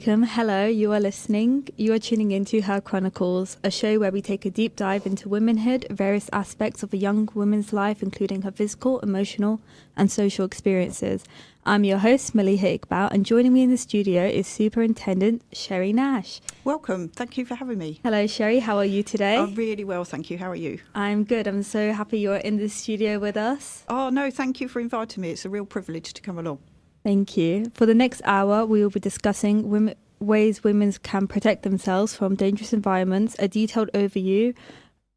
alaikum. Hello, you are listening. You are tuning into Her Chronicles, a show where we take a deep dive into womanhood, various aspects of a young woman's life, including her physical, emotional, and social experiences. I'm your host, Maleeha Iqbal, and joining me in the studio is Superintendent Sherry Nash. Welcome. Thank you for having me. Hello, Sherry. How are you today? I'm really well, thank you. How are you? I'm good. I'm so happy you're in the studio with us. Oh, no, thank you for inviting me. It's a real privilege to come along. Thank you. For the next hour, we will be discussing ways women can protect themselves from dangerous environments, a detailed overview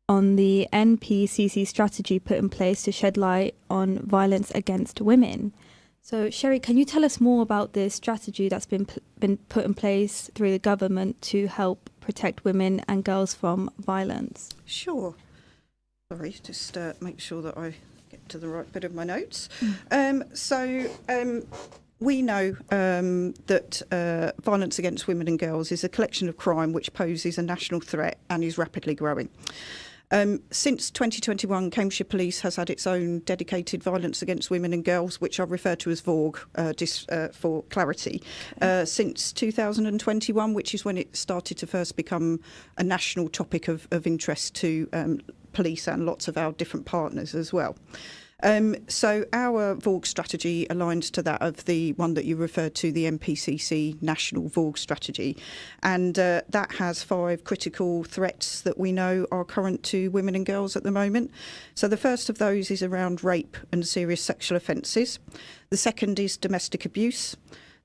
on the NPCC strategy put in place to shed light on violence against women. So, Sherry, can you tell us more about this strategy that's been put in place through the government to help protect women and girls from violence? Sure. Sorry, just make sure that I get to the right bit of my notes. We know that violence against women and girls is a collection of crime which poses a national threat and is rapidly growing. Since 2021, Cambridgeshire Police has had its own dedicated violence against women and girls, which I refer to as VAUG for clarity, since 2021, which is when it started to first become a national topic of interest to police and lots of our different partners as well. So our VAUG strategy aligns to that of the one that you referred to, the NPCC National VAUG Strategy. And that has 5 critical threats that we know are current to women and girls at the moment. So the first of those is around rape and serious sexual offences. The second is domestic abuse.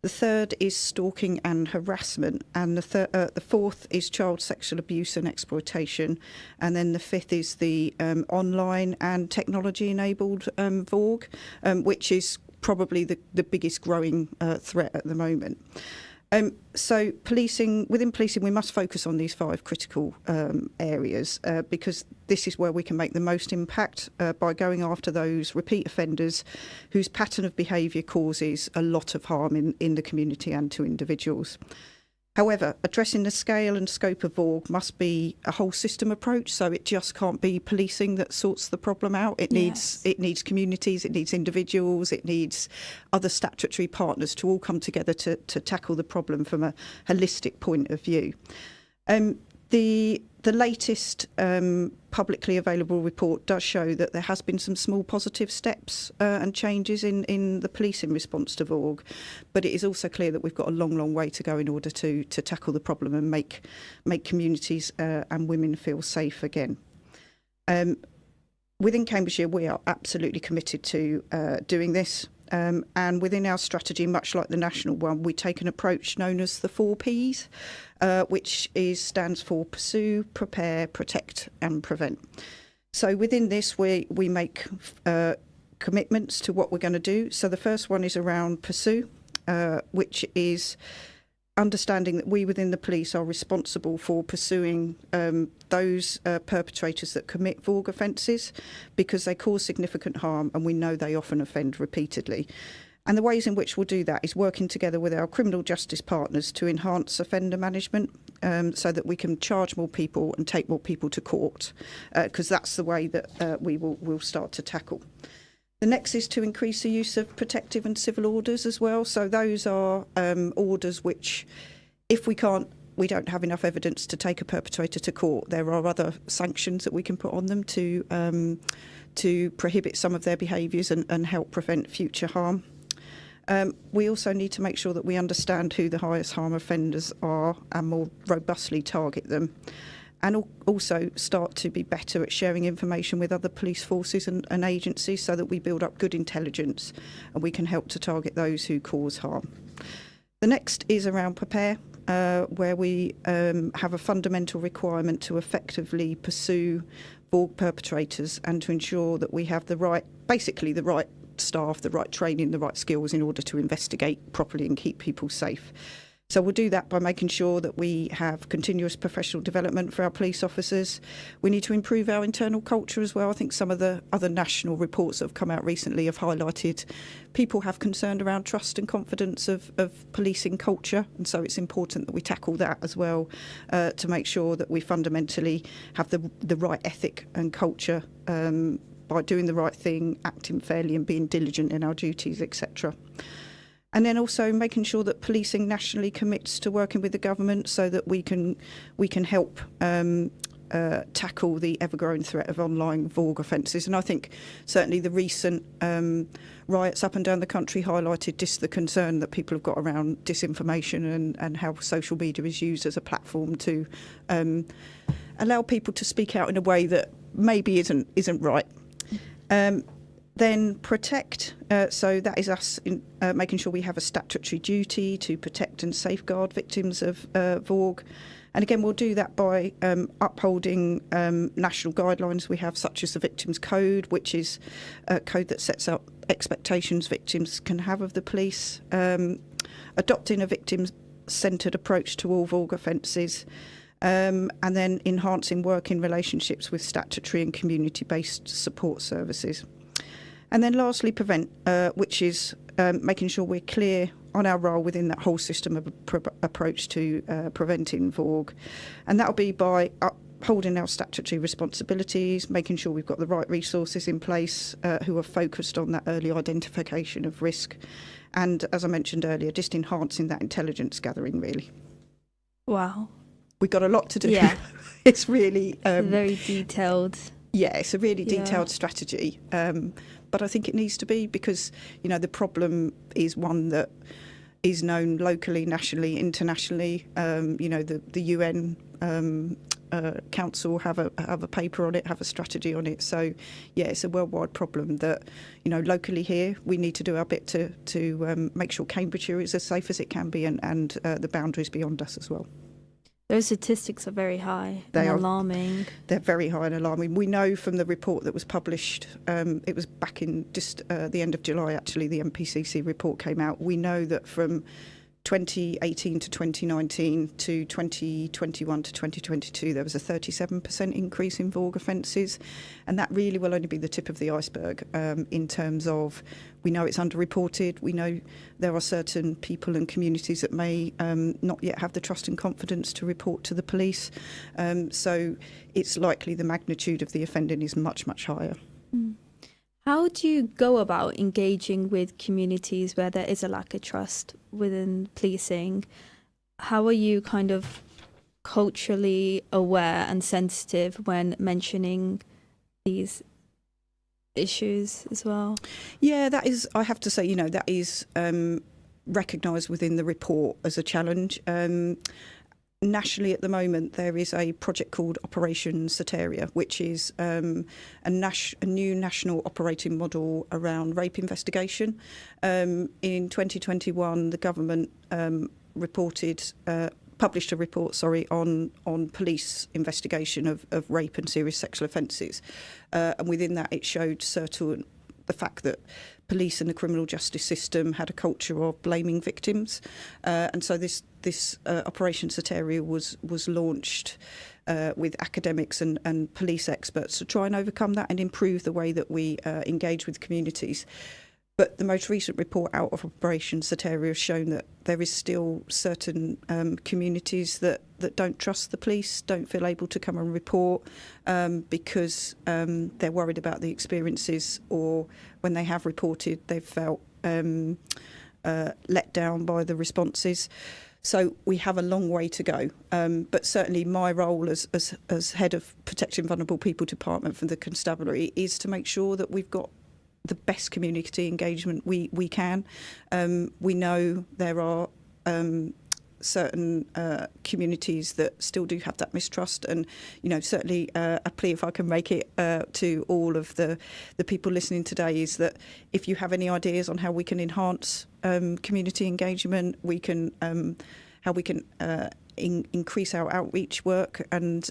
The third is stalking and harassment, and the fourth is child sexual abuse and exploitation, and then the fifth is the online and technology-enabled VAUG, which is probably the biggest growing threat at the moment. So within policing, we must focus on these 5 critical areas because this is where we can make the most impact by going after those repeat offenders whose pattern of behaviour causes a lot of harm in the community and to individuals. However, addressing the scale and scope of VAUG must be a whole system approach, so it just can't be policing that sorts the problem out. It needs communities, it needs individuals, it needs other statutory partners to all come together to tackle the problem from a holistic point of view. The latest publicly available report does show that there has been some small positive steps and changes in the policing response to VAUG, but it is also clear that we've got a long, long way to go in order to tackle the problem and make communities and women feel safe again. Within Cambridgeshire, we are absolutely committed to doing this. And within our strategy, much like the national one, we take an approach known as the 4 Ps, which stands for pursue, prepare, protect and prevent. So within this, we make commitments to what we're going to do. So the first one is around pursue, which is understanding that we within the police are responsible for pursuing those perpetrators that commit VAUG offences because they cause significant harm and we know they often offend repeatedly. And the ways in which we'll do that is working together with our criminal justice partners to enhance offender management so that we can charge more people and take more people to court because that's the way that we'll start to tackle. The next is to increase the use of protective and civil orders as well. So those are orders which, if we don't have enough evidence to take a perpetrator to court, there are other sanctions that we can put on them to prohibit some of their behaviours and help prevent future harm. We also need to make sure that we understand who the highest harm offenders are and more robustly target them. And also start to be better at sharing information with other police forces and agencies so that we build up good intelligence and we can help to target those who cause harm. The next is around prepare, where we have a fundamental requirement to effectively pursue VAUG perpetrators and to ensure that we have the right staff, the right training, the right skills in order to investigate properly and keep people safe. So we'll do that by making sure that we have continuous professional development for our police officers. We need to improve our internal culture as well. I think some of the other national reports that have come out recently have highlighted people have concern around trust and confidence of policing culture. And so it's important that we tackle that as well to make sure that we fundamentally have the right ethic and culture by doing the right thing, acting fairly and being diligent in our duties, etc. And then also making sure that policing nationally commits to working with the government so that we can help tackle the ever-growing threat of online VORG offences. And I think certainly the recent riots up and down the country highlighted just the concern that people have got around disinformation and how social media is used as a platform to allow people to speak out in a way that maybe isn't right. Then protect, so that is us making sure we have a statutory duty to protect and safeguard victims of VORG. And again, we'll do that by upholding national guidelines we have, such as the Victims Code, which is a code that sets up expectations victims can have of the police, adopting a victim-centred approach to all VORG offences, and then enhancing working relationships with statutory and community-based support services. And then lastly, prevent, which is making sure we're clear on our role within that whole system of approach to preventing VORG. And that'll be by upholding our statutory responsibilities, making sure we've got the right resources in place who are focused on that early identification of risk. And as I mentioned earlier, just enhancing that intelligence gathering, really. Wow. We've got a lot to do. Yeah. It's really... very detailed. Yeah, it's a really detailed strategy. But I think it needs to be because, the problem is one that is known locally, nationally, internationally. The UN Council have a paper on it, have a strategy on it. So, yeah, it's a worldwide problem that, locally here, we need to do our bit to make sure Cambridgeshire is as safe as it can be and the boundaries beyond us as well. Those statistics are very high and alarming. They're very high and alarming. We know from the report that was published, it was back in just the end of July, actually, the MPCC report came out. We know that from 2018 to 2019 to 2021 to 2022, there was a 37% increase in VORG offences. And that really will only be the tip of the iceberg in terms of, we know it's underreported. We know there are certain people and communities that may not yet have the trust and confidence to report to the police. So it's likely the magnitude of the offending is much, much higher. Mm. How do you go about engaging with communities where there is a lack of trust within policing? How are you kind of culturally aware and sensitive when mentioning these issues as well? Yeah, that is, I have to say, that is recognised within the report as a challenge. Nationally at the moment, there is a project called Operation Soteria, which is a new national operating model around rape investigation. In 2021, the government published a report, on police investigation of rape and serious sexual offences. And within that, it showed the fact that police and the criminal justice system had a culture of blaming victims. And so this Operation Soteria was launched with academics and police experts to try and overcome that and improve the way that we engage with communities. But the most recent report out of Operation Soteria has shown that there is still certain communities that don't trust the police, don't feel able to come and report because they're worried about the experiences, or when they have reported, they've felt let down by the responses. So we have a long way to go. But certainly my role as head of Protecting Vulnerable People Department for the Constabulary is to make sure that we've got the best community engagement we can. We know there are certain communities that still do have that mistrust, and certainly a plea, if I can make it to all of the people listening today, is that if you have any ideas on how we can enhance community engagement, how we can increase our outreach work and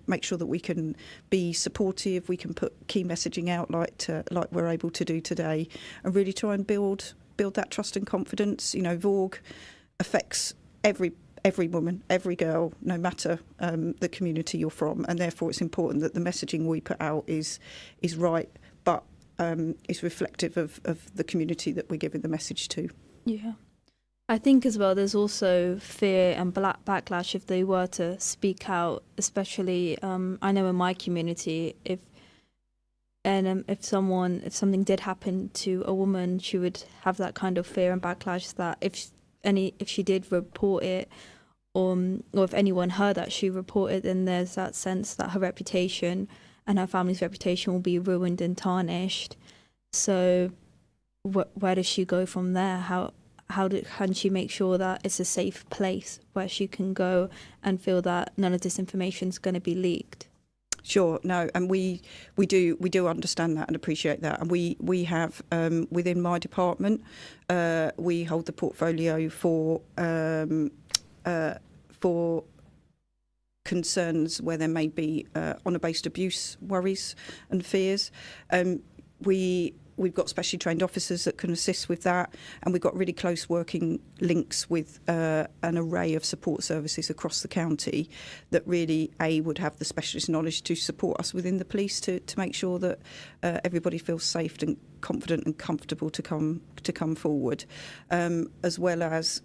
make sure that we can be supportive, we can put key messaging out like we're able to do today, and really try and build that trust and confidence. VORG affects every woman, every girl, no matter the community you're from, and therefore it's important that the messaging we put out is right, but is reflective of the community that we're giving the message to. Yeah. I think as well there's also fear and backlash if they were to speak out, especially I know in my community, if And if something did happen to a woman, she would have that kind of fear and backlash that if she did report it, or if anyone heard that she reported, then there's that sense that her reputation and her family's reputation will be ruined and tarnished. So where does she go from there? Can she make sure that it's a safe place where she can go and feel that none of this information is going to be leaked? Sure, no, and we do understand that and appreciate that, and we have within my department, we hold the portfolio for concerns where there may be honour-based abuse worries and fears. We've got specially trained officers that can assist with that, and we've got really close working links with an array of support services across the county that really would have the specialist knowledge to support us within the police to make sure that everybody feels safe and confident and comfortable to come forward, as well as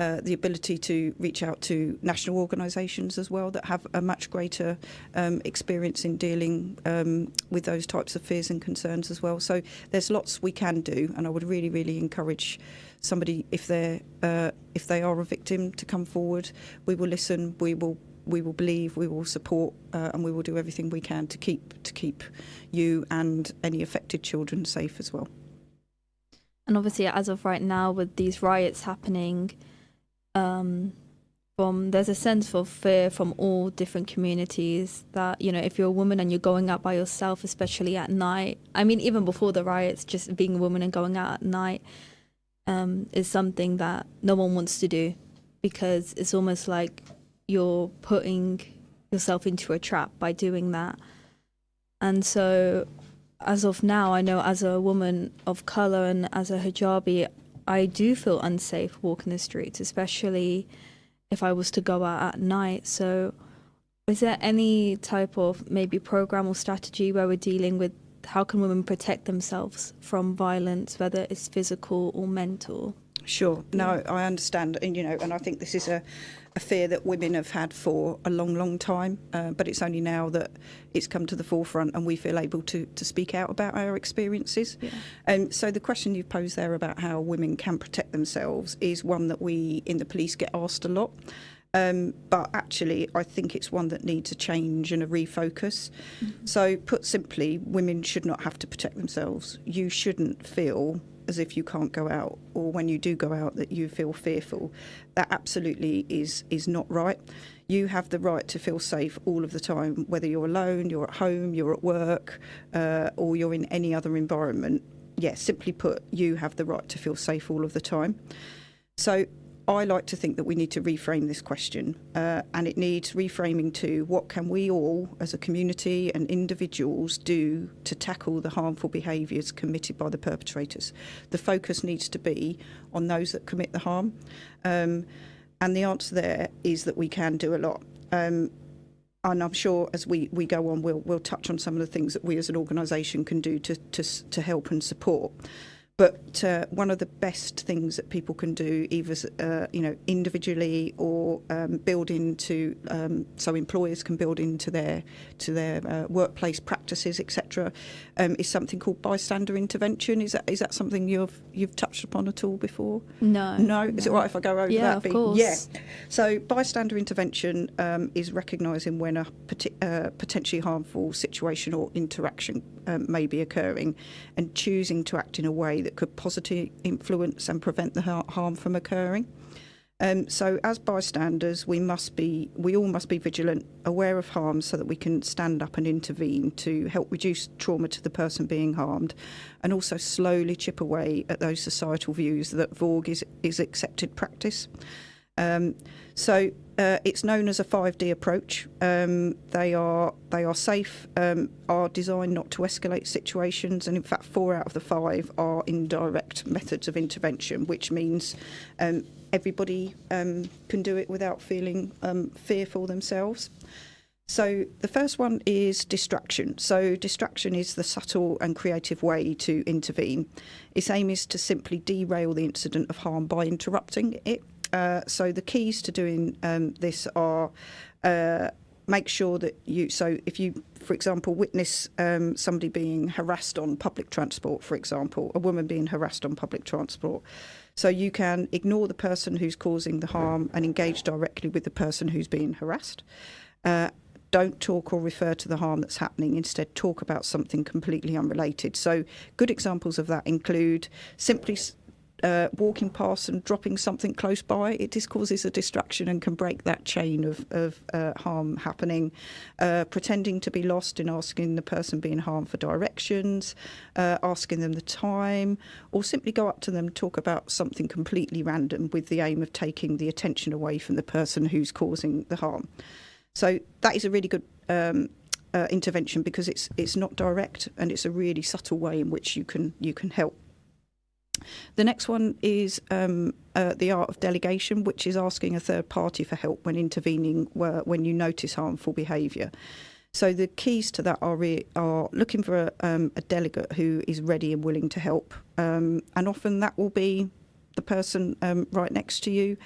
the ability to reach out to national organisations as well that have a much greater experience in dealing with those types of fears and concerns as well. So there's lots we can do, and I would really, really encourage somebody, if they are a victim, to come forward. We will listen. We will believe. We will support, and we will do everything we can to keep you and any affected children safe as well. And obviously, as of right now, with these riots happening, there's a sense of fear from all different communities that, if you're a woman and you're going out by yourself, especially at night, I mean, even before the riots, just being a woman and going out at night is something that no one wants to do, because it's almost like you're putting yourself into a trap by doing that. And so as of now, I know as a woman of colour and as a hijabi, I do feel unsafe walking the streets, especially if I was to go out at night. So is there any type of maybe program or strategy where we're dealing with how can women protect themselves from violence, whether it's physical or mental? Sure. No, I understand. And, and I think this is a fear that women have had for a long, long time. But it's only now that it's come to the forefront and we feel able to speak out about our experiences. Yeah. So the question you've posed there about how women can protect themselves is one that we in the police get asked a lot. But actually, I think it's one that needs a change and a refocus. Mm-hmm. So put simply, women should not have to protect themselves. You shouldn't feel as if you can't go out, or when you do go out that you feel fearful. That absolutely is not right. You have the right to feel safe all of the time, whether you're alone, you're at home, you're at work, or you're in any other environment. Yes, simply put, you have the right to feel safe all of the time. So I like to think that we need to reframe this question, and it needs reframing to what can we all as a community and individuals do to tackle the harmful behaviours committed by the perpetrators. The focus needs to be on those that commit the harm, and the answer there is that we can do a lot. And I'm sure as we go on, we'll touch on some of the things that we as an organisation can do to help and support. But one of the best things that people can do, either individually or build into, so employers can build into their workplace practices, etc., is something called bystander intervention. Is that something you've touched upon at all before? No. Is it all right if I go over that? Yeah, of course. Yeah. So bystander intervention is recognising when a potentially harmful situation or interaction may be occurring, and choosing to act in a way that could positively influence and prevent the harm from occurring. So as bystanders, we all must be vigilant, aware of harm, so that we can stand up and intervene to help reduce trauma to the person being harmed, and also slowly chip away at those societal views that VAUG is accepted practice. So it's known as a 5D approach. They are safe, are designed not to escalate situations, and in fact 4 out of the 5 are indirect methods of intervention, which means everybody can do it without feeling fearful themselves. So the first one is distraction. So distraction is the subtle and creative way to intervene. Its aim is to simply derail the incident of harm by interrupting it. So the keys to doing this are make sure that if you, for example, witness somebody being harassed on public transport, for example, a woman being harassed on public transport, so you can ignore the person who's causing the harm and engage directly with the person who's being harassed. Don't talk or refer to the harm that's happening. Instead, talk about something completely unrelated. So good examples of that include simply walking past and dropping something close by. It just causes a distraction and can break that chain of harm happening. Pretending to be lost and asking the person being harmed for directions, asking them the time, or simply go up to them and talk about something completely random with the aim of taking the attention away from the person who's causing the harm. So that is a really good intervention because it's not direct and it's a really subtle way in which you can help. The next one is the art of delegation, which is asking a third party for help when intervening when you notice harmful behaviour. So the keys to that are looking for a delegate who is ready and willing to help, and often that will be the person right next to you,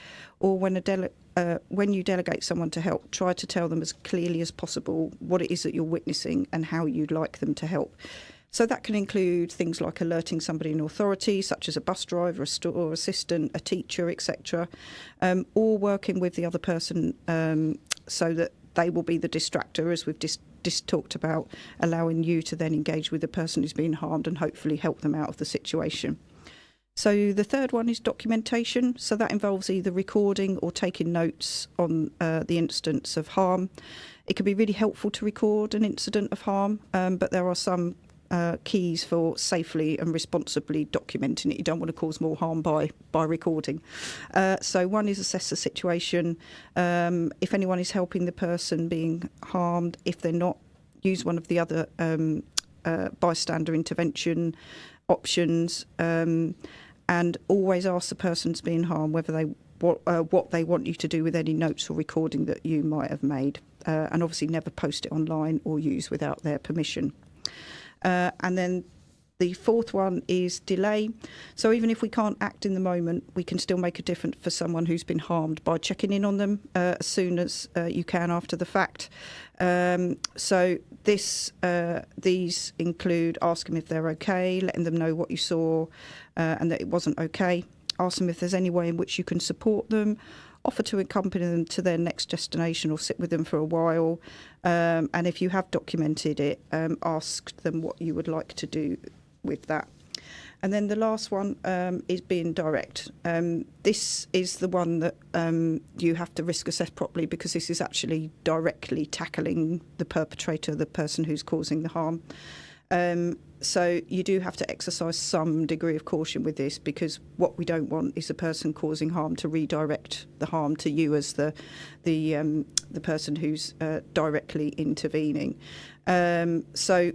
or when you delegate someone to help, try to tell them as clearly as possible what it is that you're witnessing and how you'd like them to help. So that can include things like alerting somebody in authority, such as a bus driver, a store assistant, a teacher, etc., or working with the other person so that they will be the distractor, as we've just talked about, allowing you to then engage with the person who's been harmed and hopefully help them out of the situation. So the third one is documentation. So that involves either recording or taking notes on the instance of harm. It can be really helpful to record an incident of harm, but there are some keys for safely and responsibly documenting it. You don't want to cause more harm by recording. So one is assess the situation. If anyone is helping the person being harmed, if they're not, use one of the other bystander intervention options, and always ask the person who's being harmed whether what they want you to do with any notes or recording that you might have made, and obviously never post it online or use without their permission. And then the fourth one is delay. So even if we can't act in the moment, we can still make a difference for someone who's been harmed by checking in on them as soon as you can after the fact. So these include asking if they're okay, letting them know what you saw and that it wasn't okay, ask them if there's any way in which you can support them, offer to accompany them to their next destination or sit with them for a while, and if you have documented it, ask them what you would like to do with that. And then the last one is being direct. This is the one that you have to risk assess properly, because this is actually directly tackling the perpetrator, the person who's causing the harm. So you do have to exercise some degree of caution with this, because what we don't want is the person causing harm to redirect the harm to you as the person who's directly intervening. So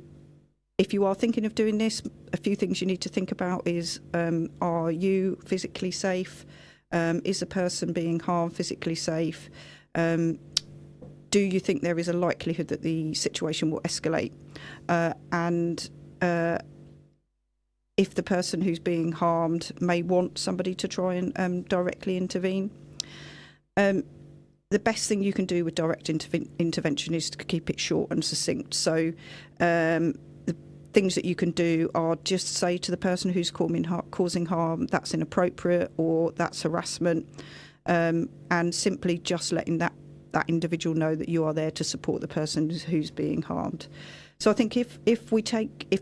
if you are thinking of doing this, a few things you need to think about is, are you physically safe? Is the person being harmed physically safe? Do you think there is a likelihood that the situation will escalate? And if the person who's being harmed may want somebody to try and directly intervene. The best thing you can do with direct intervention is to keep it short and succinct. So the things that you can do are just say to the person who's causing harm, that's inappropriate or that's harassment, and simply just letting that individual know that you are there to support the person who's being harmed. So I think if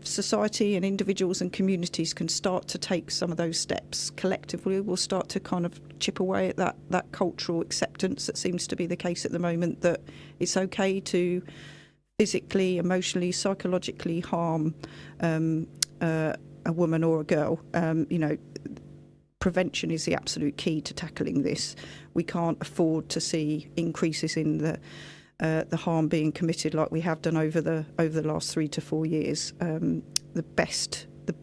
society and individuals and communities can start to take some of those steps collectively, we'll start to kind of chip away at that cultural acceptance that seems to be the case at the moment, that it's okay to physically, emotionally, psychologically harm a woman or a girl. Prevention is the absolute key to tackling this. We can't afford to see increases in the harm being committed like we have done over the last 3 to 4 years. The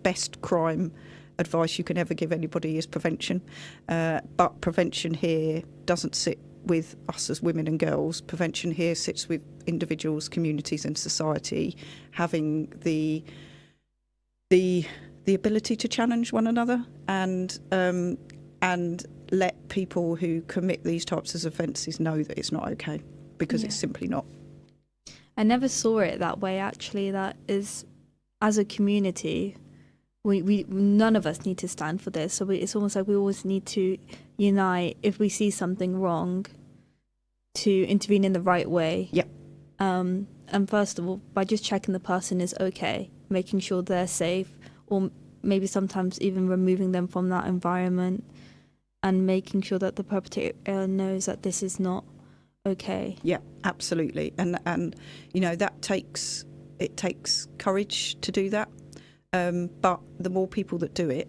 best crime advice you can ever give anybody is prevention. But prevention here doesn't sit with us as women and girls. Prevention here sits with individuals, communities, and society, having the ability to challenge one another and let people who commit these types of offences know that it's not okay, because it's simply not. I never saw it that way, actually. That is, as a community, we none of us need to stand for this. So it's almost like we always need to unite if we see something wrong, to intervene in the right way. Yep. And first of all, by just checking the person is okay, making sure they're safe, or maybe sometimes even removing them from that environment, and making sure that the perpetrator knows that this is not okay. Yeah, absolutely. And you know, it takes courage to do that. But the more people that do it,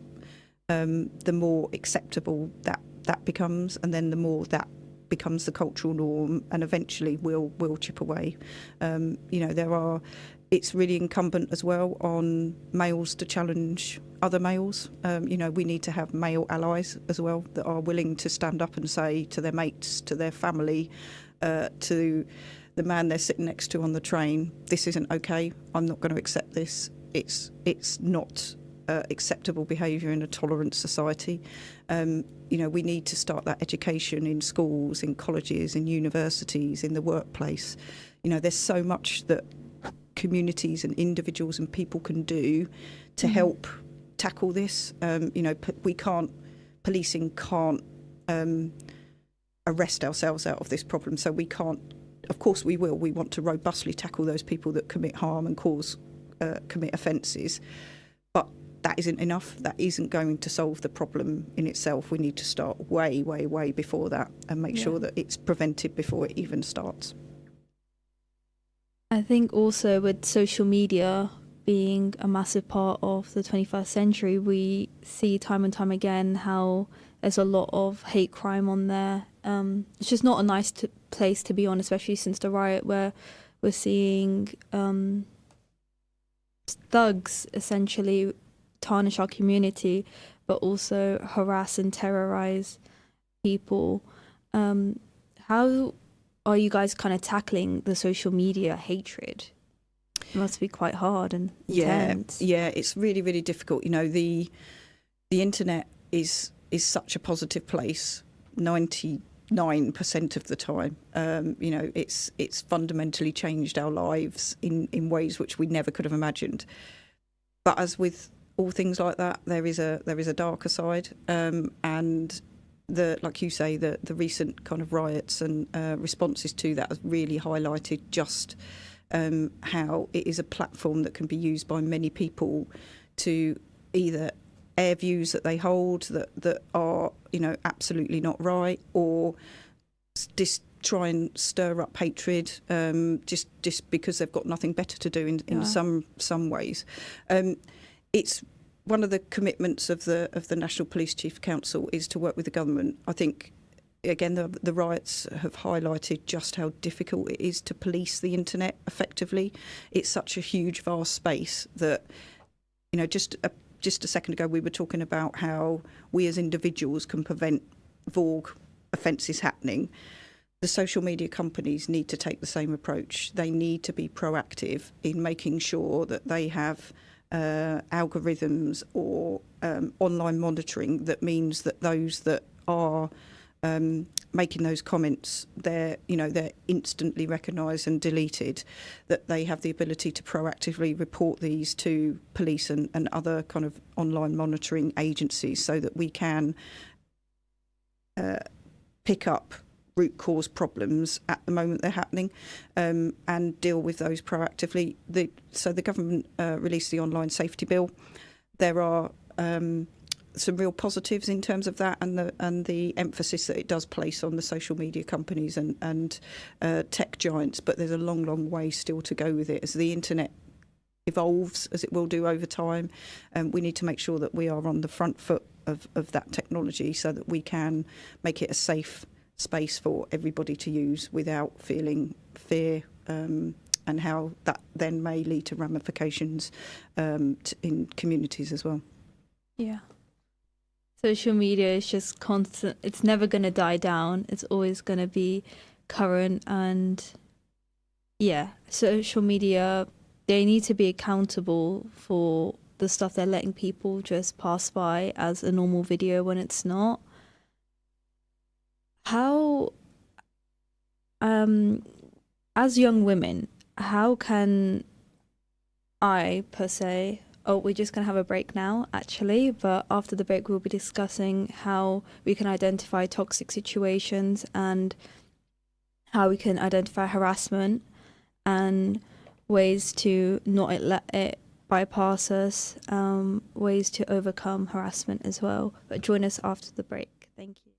the more acceptable that becomes, and then the more that becomes the cultural norm, and eventually will chip away. You know, it's really incumbent as well on males to challenge other males. You know, we need to have male allies as well that are willing to stand up and say to their mates, to their family, to the man they're sitting next to on the train, this isn't okay, I'm not going to accept this. It's not acceptable behaviour in a tolerant society. You know, we need to start that education in schools, in colleges, in universities, in the workplace. You know, there's so much that communities and individuals and people can do to help tackle this. You know, policing can't arrest ourselves out of this problem, so we can't. Of course we will. We want to robustly tackle those people that commit harm and commit offences, but that isn't enough. That isn't going to solve the problem in itself. We need to start way, way, way before that, and make sure that it's prevented before it even starts. I think also with social media being a massive part of the 21st century, we see time and time again how there's a lot of hate crime on there. It's just not a nice place to be on, especially since the riot, where we're seeing thugs essentially tarnish our community, but also harass and terrorize people. How are you guys kind of tackling the social media hatred? It must be quite hard and intense. Yeah, it's really, really difficult. You know, the internet is such a positive place 99% of the time. You know, it's fundamentally changed our lives in ways which we never could have imagined. But as with all things like that, there is a darker side, and like you say, the recent kind of riots and responses to that has really highlighted just how it is a platform that can be used by many people to either air views that they hold that are, you know, absolutely not right, or just try and stir up hatred just because they've got nothing better to do in some ways. It's one of the commitments of the National Police Chief Council is to work with the government. I think, again, the riots have highlighted just how difficult it is to police the internet effectively. It's such a huge, vast space that, you know, just a second ago we were talking about how we as individuals can prevent VORG offences happening. The social media companies need to take the same approach. They need to be proactive in making sure that they have algorithms or online monitoring that means that those that are making those comments, they're instantly recognised and deleted, that they have the ability to proactively report these to police and other kind of online monitoring agencies, so that we can pick up root cause problems at the moment they're happening, and deal with those proactively. So the government released the online safety bill. There are some real positives in terms of that, and the emphasis that it does place on the social media companies and tech giants. But there's a long way still to go with it. As the internet evolves, as it will do over time, we need to make sure that we are on the front foot of that technology, so that we can make it a safe space for everybody to use without feeling fear, and how that then may lead to ramifications in communities as well. Yeah. Social media is just constant. It's never going to die down. It's always going to be current. And yeah, social media, they need to be accountable for the stuff they're letting people just pass by as a normal video when it's not. How, as young women, how can I, per se, we're just going to have a break now, actually, but after the break, we'll be discussing how we can identify toxic situations and how we can identify harassment and ways to not let it bypass us, ways to overcome harassment as well. But join us after the break. Thank you.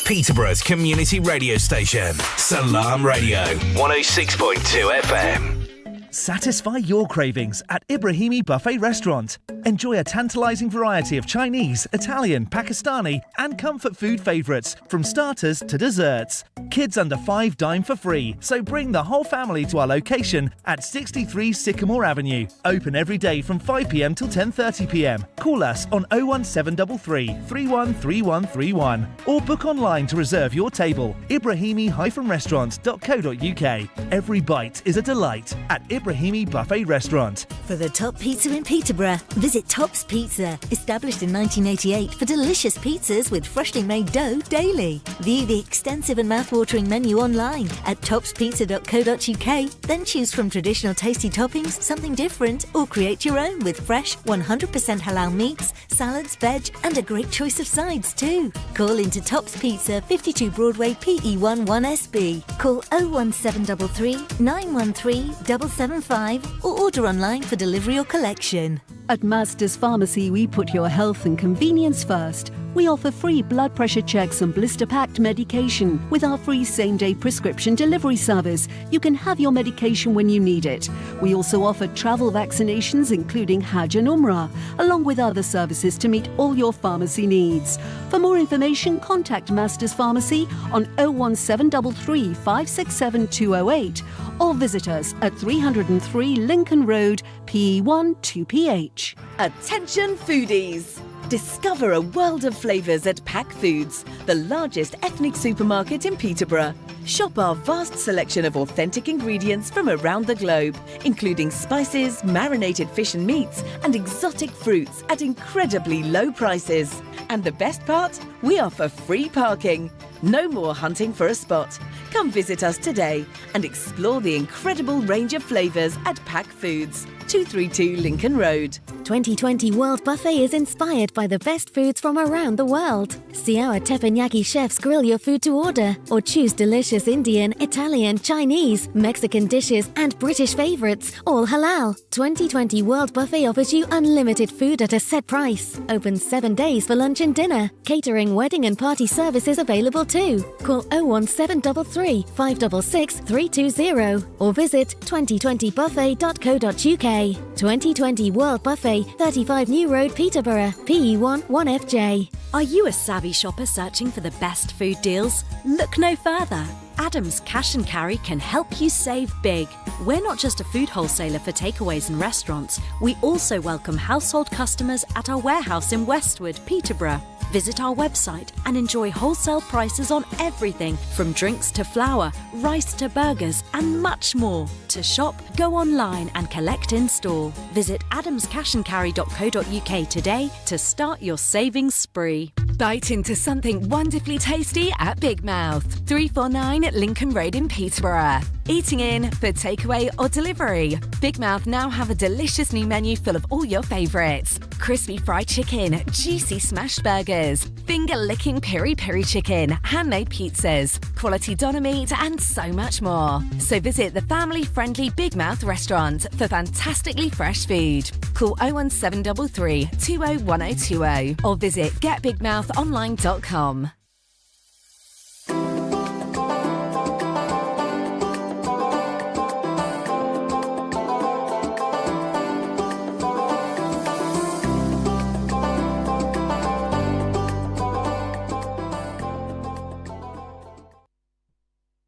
Peterborough's community radio station, Salam Radio, 106.2 FM. Satisfy your cravings at Ibrahimi Buffet Restaurant. Enjoy a tantalizing variety of Chinese, Italian, Pakistani and comfort food favourites, from starters to desserts. Kids under 5 dine for free, so bring the whole family to our location at 63 Sycamore Avenue. Open every day from 5 p.m. till 10:30 p.m. Call us on 01733 313131 or book online to reserve your table. Ibrahimi-restaurant.co.uk. Every bite is a delight at Ibrahimi Buffet Restaurant. For the top pizza in Peterborough, visit Top's Pizza. Established in 1988 for delicious pizzas with freshly made dough daily. View the extensive and mouth-watering menu online at topspizza.co.uk. Then choose from traditional tasty toppings, something different, or create your own with fresh 100% halal meats, salads, veg, and a great choice of sides too. Call into Top's Pizza, 52 Broadway, PE1 1SB. Call 01733 913 775 or order online for delivery or collection. At Master's Pharmacy, we put your health and convenience first. We offer free blood pressure checks and blister-packed medication. With our free same-day prescription delivery service, you can have your medication when you need it. We also offer travel vaccinations, including Hajj and Umrah, along with other services to meet all your pharmacy needs. For more information, contact Master's Pharmacy on 01733 567 208 or visit us at 303 Lincoln Road, PE1 2PH. Attention foodies! Discover a world of flavours at Pack Foods, the largest ethnic supermarket in Peterborough. Shop our vast selection of authentic ingredients from around the globe, including spices, marinated fish and meats, and exotic fruits at incredibly low prices. And the best part? We offer free parking. No more hunting for a spot. Come visit us today and explore the incredible range of flavours at Pack Foods, 232 Lincoln Road. 2020 World Buffet is inspired by the best foods from around the world. See our teppanyaki chefs grill your food to order, or choose delicious Indian, Italian, Chinese, Mexican dishes and British favourites, all halal. 2020 World Buffet offers you unlimited food at a set price. Open 7 days for lunch and dinner. Catering, wedding and party services available too. Call 01733 566 320 or visit 2020buffet.co.uk. 2020 World Buffet, 35 New Road, Peterborough, PE1 1FJ. Are you a savvy shopper searching for the best food deals? Look no further. Adams Cash and Carry can help you save big. We're not just a food wholesaler for takeaways and restaurants. We also welcome household customers at our warehouse in Westwood, Peterborough. Visit our website and enjoy wholesale prices on everything from drinks to flour, rice to burgers and much more. To shop, go online and collect in store. Visit adamscashandcarry.co.uk today to start your savings spree. Bite into something wonderfully tasty at Big Mouth, 349 Lincoln Road in Peterborough. Eating in, for takeaway or delivery, Big Mouth now have a delicious new menu full of all your favourites. Crispy fried chicken, juicy smashed burgers, finger-licking piri-piri chicken, handmade pizzas, quality doner meat and so much more. So visit the family-friendly Big Mouth restaurant for fantastically fresh food. Call 01733 201020 or visit getbigmouthonline.com.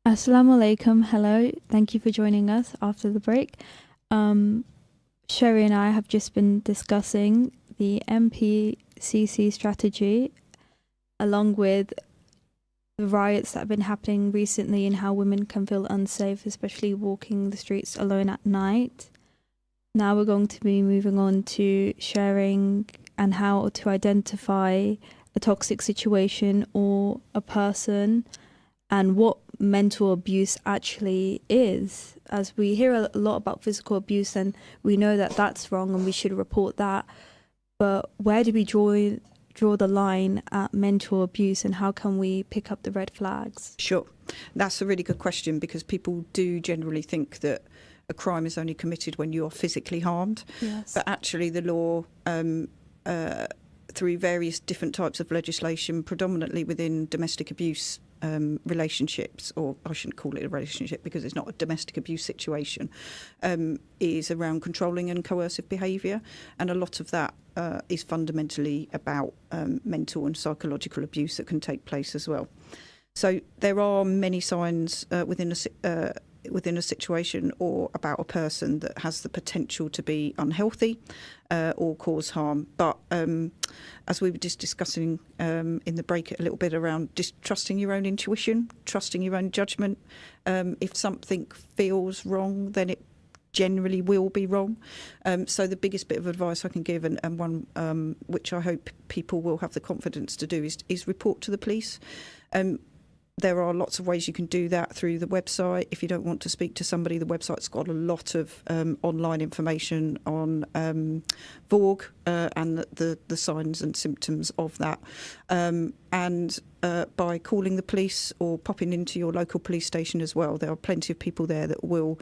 Assalamu alaikum. Hello. Thank you for joining us after the break. Sherry and I have just been discussing the MPCC strategy along with the riots that have been happening recently and how women can feel unsafe, especially walking the streets alone at night. Now we're going to be moving on to sharing and how to identify a toxic situation or a person and what mental abuse actually is. As we hear a lot about physical abuse and we know that that's wrong and we should report that, but where do we draw the line at mental abuse, and how can we pick up the red flags? Sure. That's a really good question, because people do generally think that a crime is only committed when you're physically harmed. Yes. But actually the law, through various different types of legislation, predominantly within domestic abuse relationships, or I shouldn't call it a relationship because it's not a domestic abuse situation, is around controlling and coercive behaviour. And a lot of that is fundamentally about mental and psychological abuse that can take place as well. So there are many signs within a situation or about a person that has the potential to be unhealthy or cause harm. But as we were just discussing in the break a little bit around just trusting your own intuition, trusting your own judgment. If something feels wrong, then it generally will be wrong. So the biggest bit of advice I can give, and one which I hope people will have the confidence to do, is report to the police. There are lots of ways you can do that through the website. If you don't want to speak to somebody, the website's got a lot of online information on VORG and the signs and symptoms of that. And by calling the police or popping into your local police station as well, there are plenty of people there that will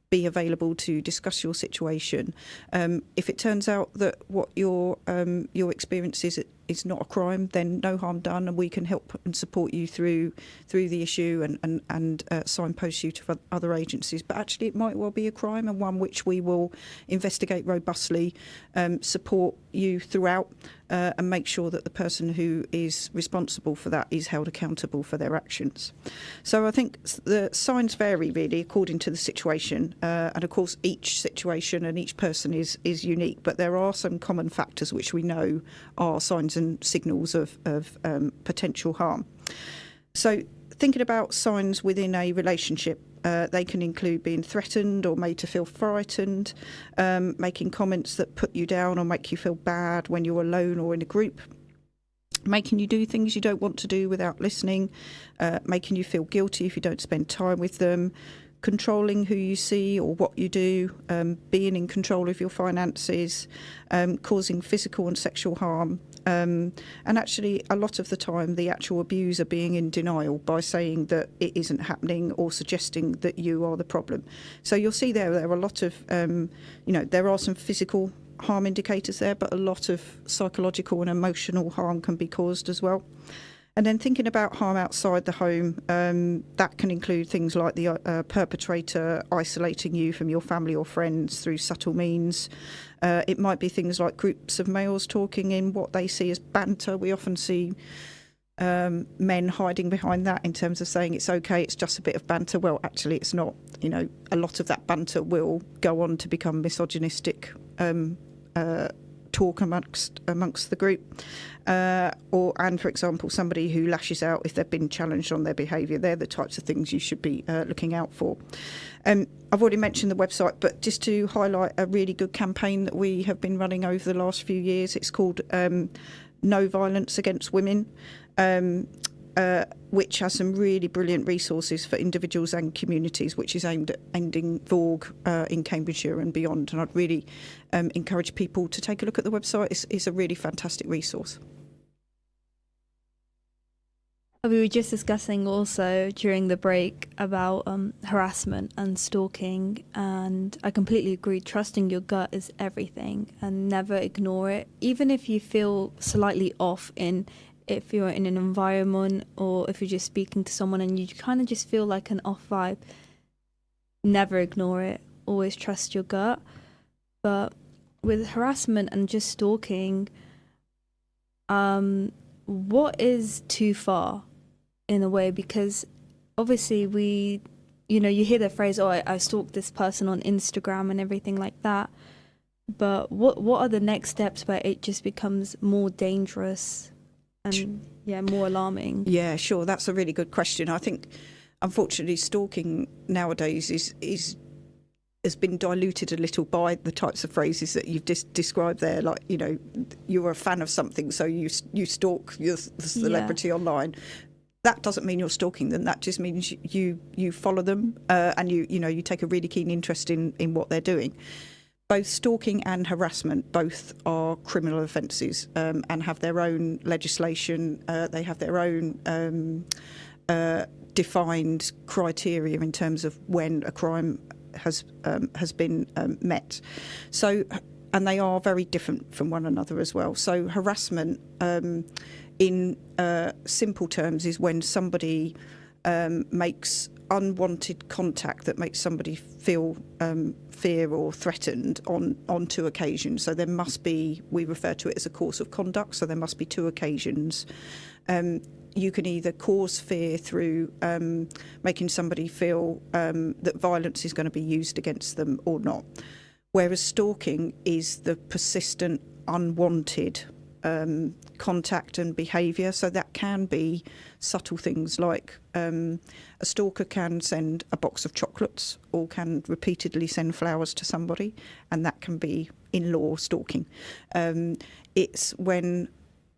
be available to discuss your situation. If it turns out that what your experience is not a crime, then no harm done, and we can help and support you through the issue and signpost you to other agencies. But actually it might well be a crime, and one which we will investigate robustly, support you throughout, and make sure that the person who is responsible for that is held accountable for their actions. So I think the signs vary really according to the situation, and of course each situation and each person is unique, but there are some common factors which we know are signs and signals of potential harm. So thinking about signs within a relationship, they can include being threatened or made to feel frightened, making comments that put you down or make you feel bad when you're alone or in a group, making you do things you don't want to do without listening, making you feel guilty if you don't spend time with them, controlling who you see or what you do, being in control of your finances, causing physical and sexual harm. And actually, a lot of the time, the actual abuser being in denial by saying that it isn't happening or suggesting that you are the problem. So you'll see there are a lot of, there are some physical harm indicators there, but a lot of psychological and emotional harm can be caused as well. And then thinking about harm outside the home, that can include things like the perpetrator isolating you from your family or friends through subtle means. It might be things like groups of males talking in what they see as banter. We often see men hiding behind that in terms of saying it's okay, it's just a bit of banter. Well, actually it's not. A lot of that banter will go on to become misogynistic talk amongst the group, and for example somebody who lashes out if they've been challenged on their behaviour. They're the types of things you should be looking out for. I've already mentioned the website, but just to highlight a really good campaign that we have been running over the last few years. It's called No Violence Against Women, which has some really brilliant resources for individuals and communities, which is aimed at ending VORG in Cambridgeshire and beyond. And I'd really encourage people to take a look at the website. It's a really fantastic resource. We were just discussing also during the break about harassment and stalking, and I completely agree. Trusting your gut is everything, and never ignore it, even if you feel slightly off if you're in an environment or if you're just speaking to someone and you kind of just feel like an off vibe. Never ignore it. Always trust your gut. But with harassment and just stalking, what is too far in a way? Because obviously you hear the phrase, "Oh, I stalked this person on Instagram" and everything like that. But what are the next steps where it just becomes more dangerous and more alarming? Yeah, sure. That's a really good question. I think, unfortunately, stalking nowadays has been diluted a little by the types of phrases that you've described there. Like, you're a fan of something, so you stalk the celebrity online. That doesn't mean you're stalking them. That just means you follow them and you take a really keen interest in what they're doing. Both stalking and harassment both are criminal offences and have their own legislation. They have their own defined criteria in terms of when a crime has been met. So, and they are very different from one another as well. So harassment, in simple terms, is when somebody makes unwanted contact that makes somebody feel fear or threatened on two occasions. So there must be, we refer to it as a course of conduct, so there must be two occasions. You can either cause fear through making somebody feel that violence is going to be used against them or not. Whereas stalking is the persistent, unwanted contact and behaviour. So that can be subtle things like a stalker can send a box of chocolates or can repeatedly send flowers to somebody, and that can be in-law stalking.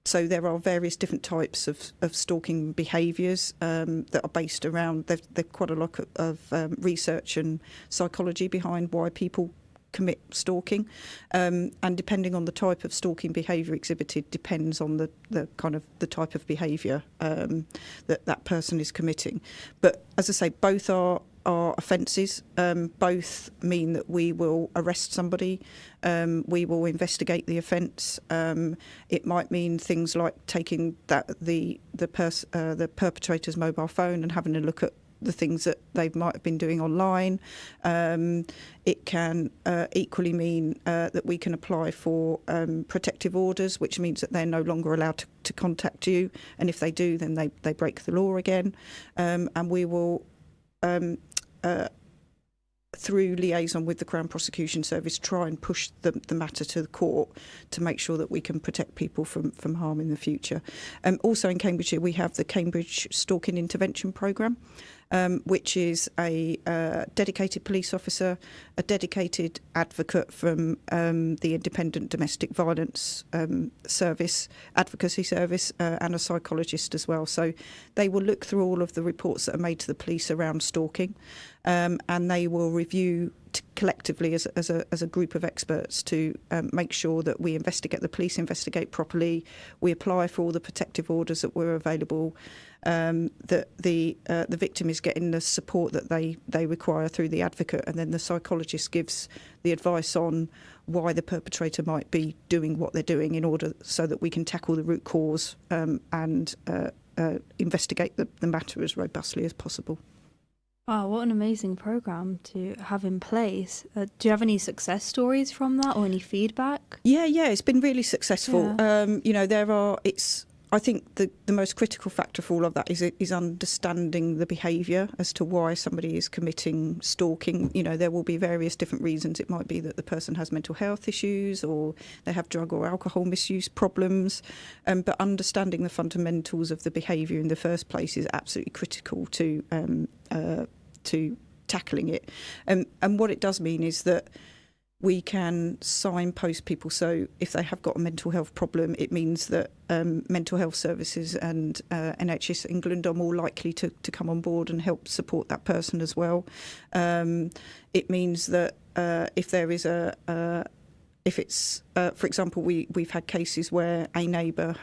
So there are various different types of stalking behaviours that are based around, there's quite a lot of research and psychology behind why people commit stalking, and depending on the type of stalking behaviour exhibited depends on the kind of the type of behaviour that person is committing. But as I say, both are offences. Both mean that we will arrest somebody, we will investigate the offence. It might mean things like taking the perpetrator's mobile phone and having a look at the things that they might have been doing online. It can equally mean that we can apply for protective orders, which means that they're no longer allowed to contact you, and if they do, then they break the law again. And we will, through liaison with the Crown Prosecution Service, try and push the matter to the court to make sure that we can protect people from harm in the future. Also in Cambridgeshire, we have the Cambridge Stalking Intervention Programme, which is a dedicated police officer, a dedicated advocate from the Independent Domestic Violence Advocacy Service, and a psychologist as well. So they will look through all of the reports that are made to the police around stalking, and they will review collectively as a group of experts to make sure that the police investigate properly, we apply for all the protective orders that were available, that the victim is getting the support that they require through the advocate, and then the psychologist gives the advice on why the perpetrator might be doing what they're doing in order so that we can tackle the root cause and investigate the matter as robustly as possible. Wow, what an amazing programme to have in place. Do you have any success stories from that or any feedback? Yeah, it's been really successful. Yeah. I think the most critical factor for all of that is understanding the behaviour as to why somebody is committing stalking. There will be various different reasons. It might be that the person has mental health issues or they have drug or alcohol misuse problems. But understanding the fundamentals of the behaviour in the first place is absolutely critical to tackling it. And what it does mean is that we can signpost people. So if they have got a mental health problem, it means that mental health services and NHS England are more likely to come on board and help support that person as well. It means that if there is if it's, for example, we've had cases where a neighbour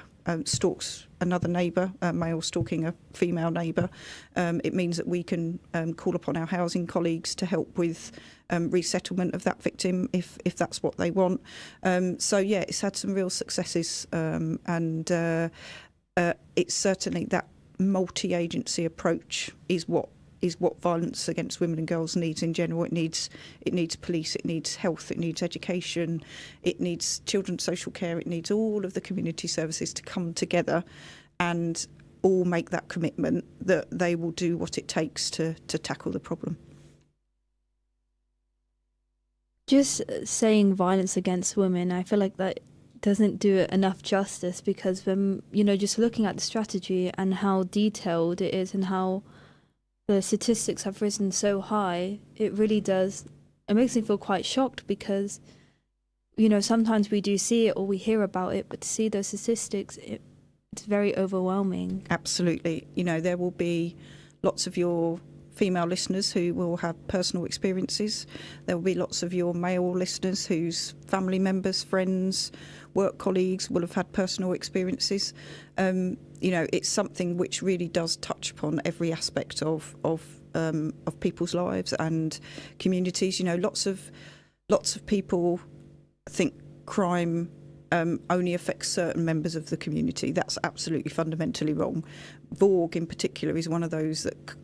stalks another neighbour, a male stalking a female neighbour. It means that we can call upon our housing colleagues to help with resettlement of that victim if that's what they want. So it's had some real successes, and it's certainly that multi-agency approach is what violence against women and girls needs in general. It needs police, it needs health, it needs education, it needs children's social care, it needs all of the community services to come together and all make that commitment that they will do what it takes to tackle the problem. Just saying violence against women, I feel like that doesn't do it enough justice, because when, just looking at the strategy and how detailed it is and how the statistics have risen so high, it really does, it makes me feel quite shocked, because sometimes we do see it or we hear about it, but to see those statistics, it's very overwhelming. Absolutely. There will be lots of your female listeners who will have personal experiences. There will be lots of your male listeners whose family members, friends, work colleagues will have had personal experiences. It's something which really does touch upon every aspect of people's lives and communities. Lots of people think crime only affects certain members of the community. That's absolutely fundamentally wrong. VORG in particular is one of those that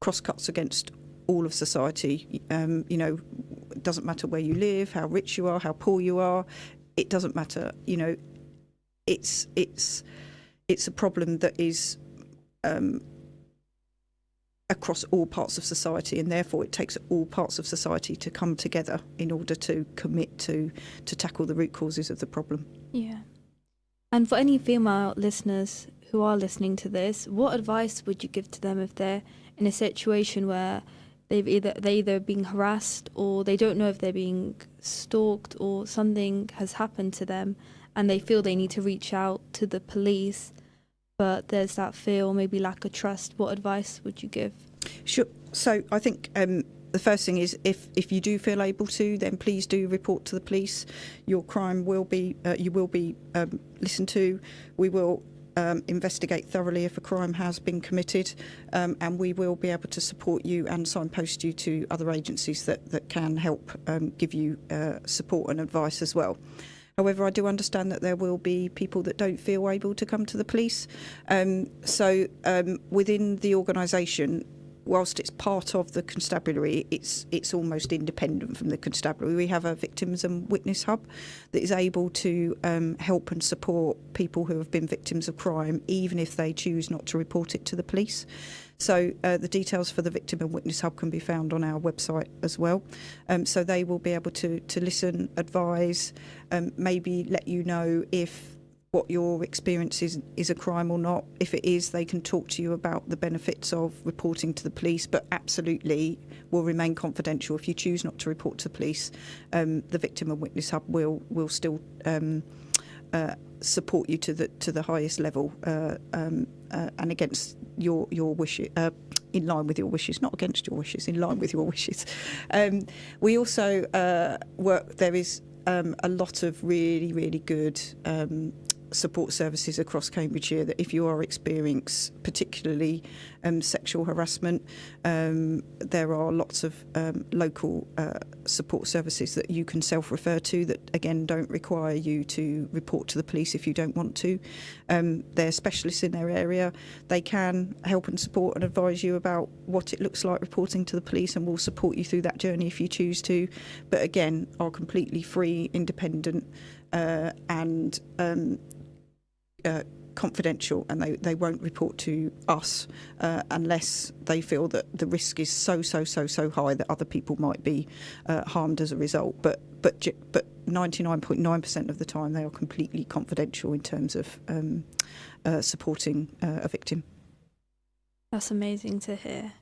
cross-cuts against all of society. It doesn't matter where you live, how rich you are, how poor you are. It doesn't matter. It's a problem that is across all parts of society, and therefore it takes all parts of society to come together in order to commit to tackle the root causes of the problem. Yeah. And for any female listeners who are listening to this, what advice would you give to them if they're in a situation where they're either being harassed, or they don't know if they're being stalked, or something has happened to them and they feel they need to reach out to the police, but there's that fear or maybe lack of trust? What advice would you give? Sure. So I think the first thing is, if you do feel able to, then please do report to the police. Your crime will be listened to. We will investigate thoroughly if a crime has been committed, and we will be able to support you and signpost you to other agencies that can help give you support and advice as well. However, I do understand that there will be people that don't feel able to come to the police. So within the organisation, whilst it's part of the constabulary, it's almost independent from the constabulary. We have a victims and witness hub that is able to help and support people who have been victims of crime, even if they choose not to report it to the police. So the details for the Victim and Witness Hub can be found on our website as well. So they will be able to listen, advise, maybe let you know if what your experience is a crime or not. If it is, they can talk to you about the benefits of reporting to the police, but absolutely will remain confidential. If you choose not to report to the police, the Victim and Witness Hub will still support you to the highest level and against your wishes, in line with your wishes, not against your wishes, in line with your wishes. We also work. There is a lot of really, really good support services across Cambridgeshire, that if you are experiencing particularly sexual harassment, there are lots of local support services that you can self-refer to that again don't require you to report to the police if you don't want to. They're specialists in their area. They can help and support and advise you about what it looks like reporting to the police, and will support you through that journey if you choose to, but again are completely free, independent and confidential, and they won't report to us unless they feel that the risk is so high that other people might be harmed as a result. But 99.9% of the time they are completely confidential in terms of supporting a victim. That's amazing to hear.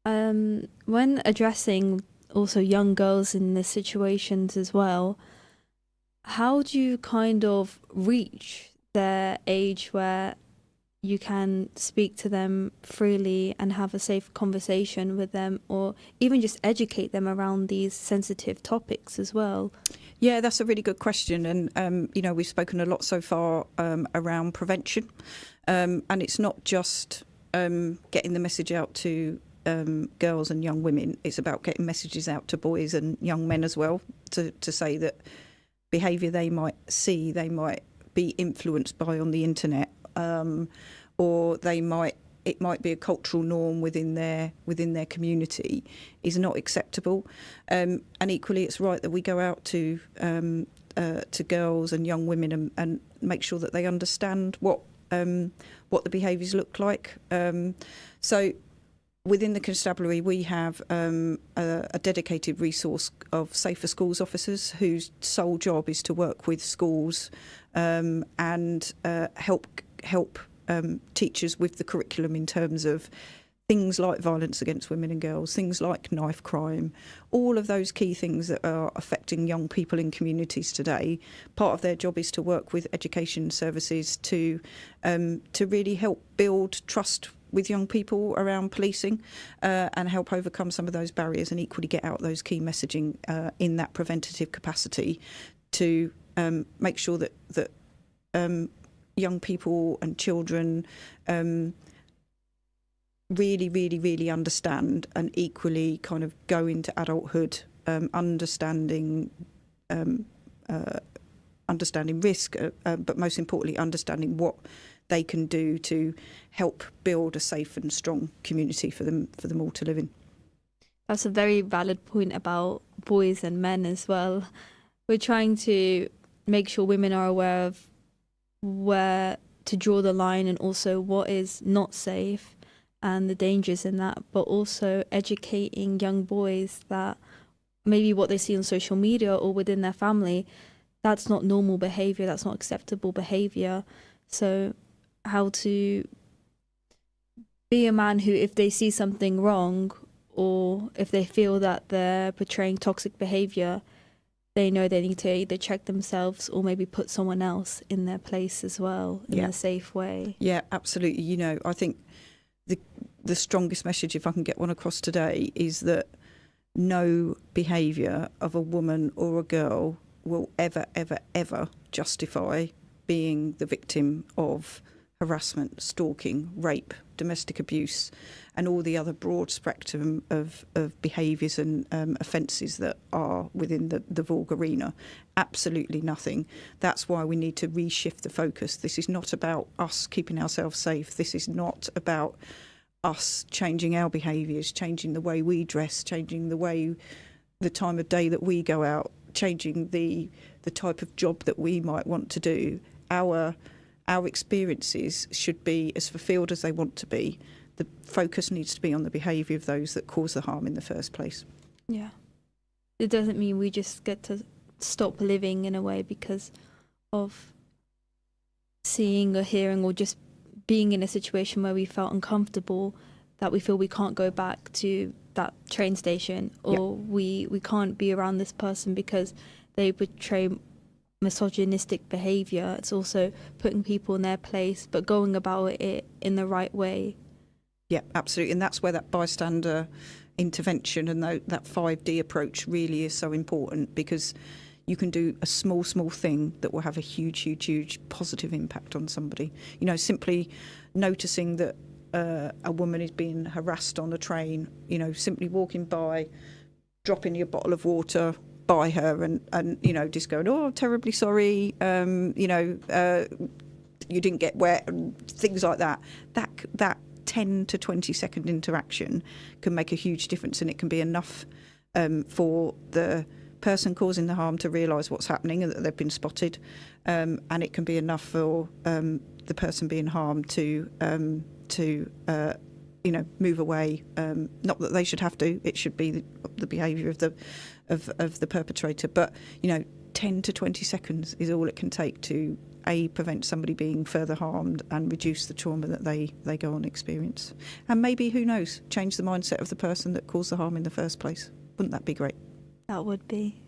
When addressing also young girls in these situations as well, how do you kind of reach their age where you can speak to them freely and have a safe conversation with them, or even just educate them around these sensitive topics as well? Yeah, that's a really good question. And, we've spoken a lot so far around prevention. And it's not just getting the message out to girls and young women. It's about getting messages out to boys and young men as well, to say that behaviour they might see, they might be influenced by on the internet, or it might be a cultural norm within their community, is not acceptable. And equally, it's right that we go out to girls and young women and make sure that they understand what what the behaviours look like. So within the constabulary, we have a dedicated resource of Safer Schools officers whose sole job is to work with schools and help teachers with the curriculum in terms of things like violence against women and girls, things like knife crime, all of those key things that are affecting young people in communities today. Part of their job is to work with education services to really help build trust with young people around policing and help overcome some of those barriers, and equally get out those key messaging in that preventative capacity to make sure that young people and children really understand, and equally kind of go into adulthood understanding risk, but most importantly understanding what they can do to help build a safe and strong community for them all to live in. That's a very valid point about boys and men as well. We're trying to make sure women are aware of where to draw the line and also what is not safe and the dangers in that, but also educating young boys that maybe what they see on social media or within their family, that's not normal behaviour, that's not acceptable behaviour. So how to be a man who, if they see something wrong or if they feel that they're portraying toxic behaviour, they know they need to either check themselves or maybe put someone else in their place as well in a safe way. Yeah, absolutely. You know, I think the strongest message, if I can get one across today, is that no behaviour of a woman or a girl will ever justify being the victim of harassment, stalking, rape, domestic abuse, and all the other broad spectrum of behaviours and offences that are within the VAUG arena. Absolutely nothing. That's why we need to reshift the focus. This is not about us keeping ourselves safe. This is not about us changing our behaviours, changing the way we dress, changing the time of day that we go out, changing the type of job that we might want to do. Our experiences should be as fulfilled as they want to be. The focus needs to be on the behaviour of those that cause the harm in the first place. Yeah. It doesn't mean we just get to stop living in a way because of seeing or hearing or just being in a situation where we felt uncomfortable, that we feel we can't go back to that train station, or we can't be around this person because they portray misogynistic behaviour. It's also putting people in their place but going about it in the right way. Yeah, absolutely. And that's where that bystander intervention and that 5D approach really is so important, because you can do a small thing that will have a huge positive impact on somebody. You know, simply noticing that a woman is being harassed on a train, you know, simply walking by, dropping your bottle of water by her and you know, just going, oh, I'm terribly sorry, you didn't get wet, and things like that. That 10 to 20 second interaction can make a huge difference, and it can be enough for the person causing the harm to realise what's happening and that they've been spotted, and it can be enough for the person being harmed to you know, move away. Not that they should have to; it should be the behaviour of the perpetrator. But you know, 10 to 20 seconds is all it can take to prevent somebody being further harmed and reduce the trauma that they go on to experience. And maybe, who knows, change the mindset of the person that caused the harm in the first place. Wouldn't that be great? That would be.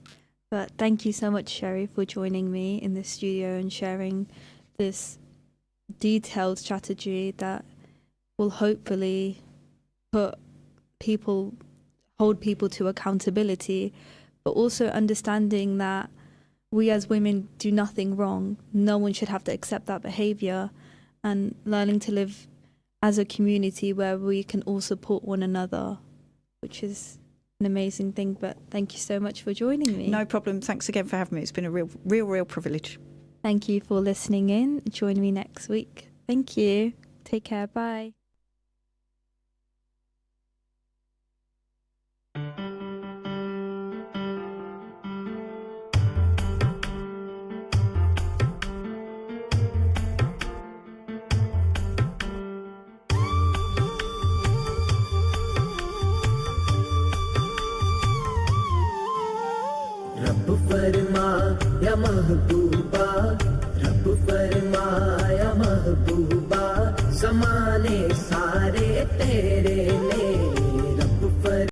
But thank you so much, Sherry, for joining me in the studio and sharing this detailed strategy that will hopefully hold people to accountability, but also understanding that we as women do nothing wrong. No one should have to accept that behaviour, and learning to live as a community where we can all support one another, which is an amazing thing. But thank you so much for joining me. No problem. Thanks again for having me. It's been a real privilege. Thank you for listening in. Join me next week. Thank you. Take care. Bye. या महबूबा रब फरमाया महबूबा ज़माने सारे तेरे ने